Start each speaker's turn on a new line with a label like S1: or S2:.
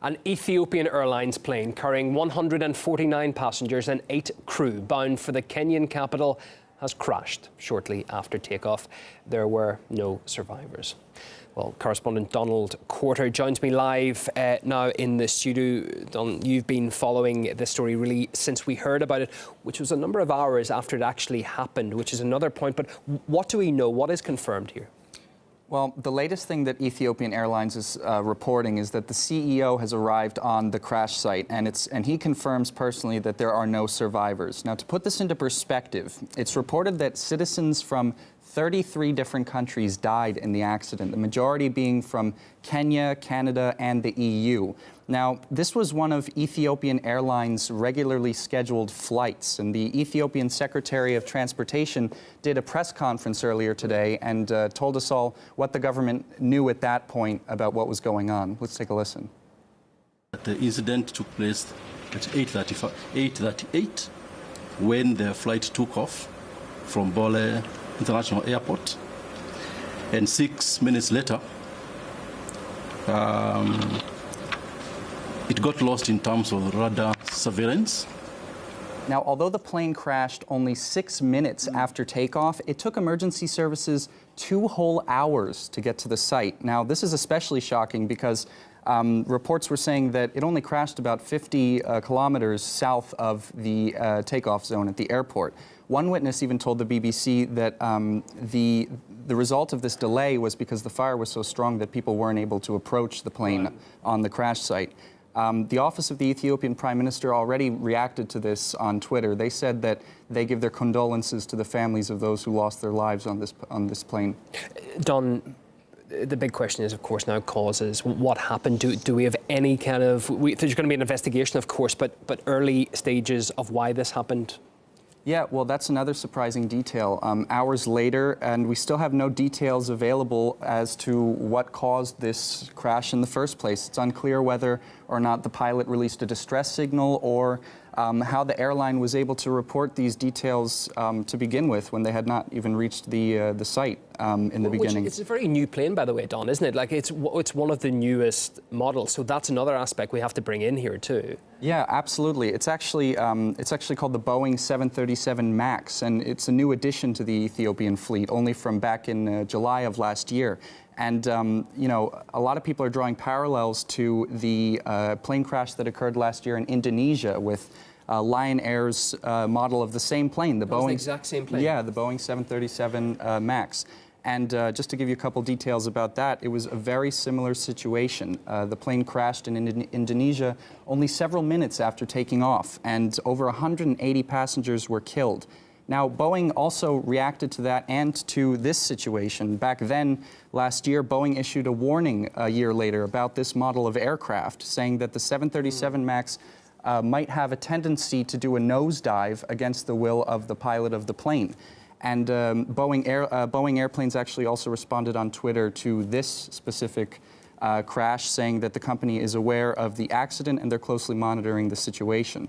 S1: An Ethiopian Airlines plane carrying 149 passengers and 8 crew bound for the Kenyan capital has crashed shortly after takeoff. There were no survivors. Well, correspondent Donald Quarter joins me live now in the studio. Don, you've been following this story really since we heard about it, which was a number of hours after it actually happened, which is another point. But what do we know? What is confirmed here?
S2: Well, the latest thing that Ethiopian Airlines is reporting is that the CEO has arrived on the crash site, and he confirms personally that there are no survivors. Now, to put this into perspective, it's reported that citizens from 33 different countries died in the accident, the majority being from Kenya, Canada, and the EU. Now, this was one of Ethiopian Airlines' regularly scheduled flights, and the Ethiopian Secretary of Transportation did a press conference earlier today and told us all what the government knew at that point about what was going on. Let's take a listen.
S3: The incident took place at 8:38 when the flight took off from Boeing International Airport, and 6 minutes later it got lost in terms of radar surveillance.
S2: Now, although the plane crashed only 6 minutes after takeoff, it took emergency services 2 whole hours to get to the site. Now, this is especially shocking because reports were saying that it only crashed about 50 kilometers south of the takeoff zone at the airport. One witness even told the BBC that the result of this delay was because the fire was so strong that people weren't able to approach the plane on the crash site. The office of the Ethiopian Prime Minister already reacted to this on Twitter. They said that they give their condolences to the families of those who lost their lives on this plane.
S1: Don, the big question is, of course, now causes. What happened? Do we have any kind of... there's going to be an investigation, of course, but early stages of why this happened?
S2: Yeah, well, that's another surprising detail. Hours later, and we still have no details available as to what caused this crash in the first place. It's unclear whether or not the pilot released a distress signal or how the airline was able to report these details to begin with when they had not even reached the site in the beginning.
S1: It's a very new plane, by the way, Don, isn't it? Like, it's one of the newest models, so that's another aspect we have to bring in here too.
S2: Yeah, absolutely. It's actually called the Boeing 737 MAX, and it's a new addition to the Ethiopian fleet, only from back in July of last year. And, you know, a lot of people are drawing parallels to the plane crash that occurred last year in Indonesia with Lion Air's model of the same plane, the Boeing...
S1: the exact same plane?
S2: Yeah, the Boeing 737 MAX. And just to give you a couple details about that, it was a very similar situation. The plane crashed in Indonesia only several minutes after taking off, and over 180 passengers were killed. Now, Boeing also reacted to that and to this situation. Back then, last year, Boeing issued a warning a year later about this model of aircraft, saying that the 737 MAX might have a tendency to do a nosedive against the will of the pilot of the plane. And Boeing Airplanes actually also responded on Twitter to this specific crash, saying that the company is aware of the accident and they're closely monitoring the situation.